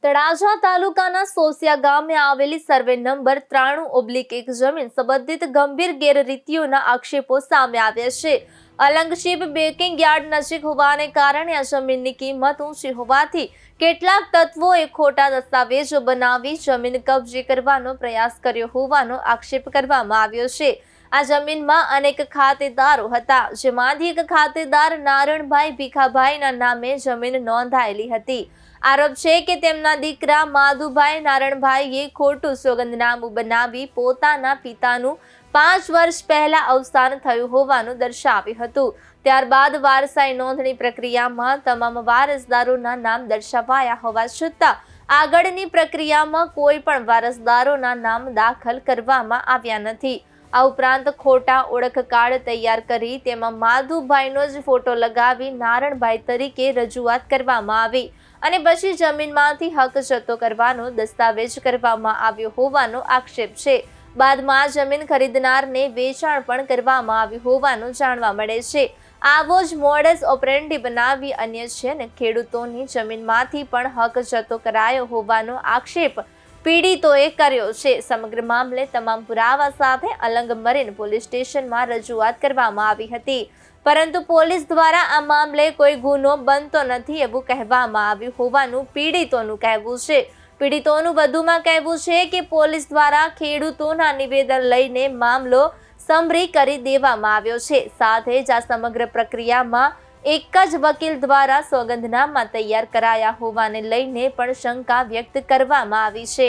તળાજા તાલુકાના સોસિયા ગામે આવેલી સર્વે નંબર 93/1 જમીન સંબંધિત ગંભીર ગેરરીતિઓના આક્ષેપો સામે આવ્યા છે। અલંગશીપ બેકિંગ યાર્ડ નજીક હોવાને કારણે આ જમીનની કિંમત ઊંચી હોવાથી કેટલાક તત્વોએ ખોટા દસ્તાવેજો બનાવી જમીન કબજે કરવાનો પ્રયાસ કર્યો હોવાનો આક્ષેપ કરવામાં આવ્યો છે। આ જમીનમાં અનેક ખાતેદારો હતા, જેમાંથી એક ખાતેદાર નારણભાઈ ભીખાભાઈના નામે જમીન નોંધાયેલી હતી। આરોપ છે કે તેમના દીકરા માધુભાઈ નારણભાઈએ ખોટું સોગંદનામું બનાવી પોતાના પિતાનું 5 વર્ષ પહેલા અવસાન થયું હોવાનું દર્શાવ્યું હતું। ત્યારબાદ વારસાઈ નોંધણી પ્રક્રિયામાં તમામ વારસદારોના નામ દર્શાવાયા હોવા છતાં આગળની પ્રક્રિયામાં કોઈ પણ વારસદારોના નામ દાખલ કરવામાં આવ્યા નથી। આ ઉપરાંત ખોટા ઓળખ કાર્ડ તૈયાર કરી તેમાં માધુભાઈનો જ ફોટો લગાવી નારણભાઈ તરીકે રજૂઆત કરવામાં આવી અને પછી જમીનમાંથી હક જતો કરવાનો દસ્તાવેજ કરવામાં આવ્યો હોવાનો આક્ષેપ છે। બાદમાં જમીન ખરીદનારને વેચાણ પણ કરવામાં આવ્યું હોવાનું જાણવા મળે છે। આવો જ મોડસ ઓપરેન્ડી બનાવી અન્ય છે અને ખેડૂતોની જમીનમાંથી પણ હક જતો કરાયો હોવાનો આક્ષેપ પીડિતોએ કર્યો છે। સમગ્ર મામલે તમામ પુરાવા સાથે અલંગ મરીન પોલીસ સ્ટેશનમાં રજૂઆત કરવામાં આવી હતી, પરંતુ પોલીસ દ્વારા આ મામલે કોઈ ગુનો બનતો નથી એવું કહેવામાં આવ્યું હોવાનું પીડિતોનું કહેવું છે। પીડિતોનું વધુમાં કહેવું છે કે પોલીસ દ્વારા ખેડૂતોના નિવેદન લઈને મામલો સમરી કરી દેવામાં આવ્યો છે। સાથે જ આ સમગ્ર પ્રક્રિયામાં એક જ વકીલ દ્વારા સોગંદનામા તૈયાર કરાયા હોવાને લઈને પણ શંકા વ્યક્ત કરવામાં આવી છે।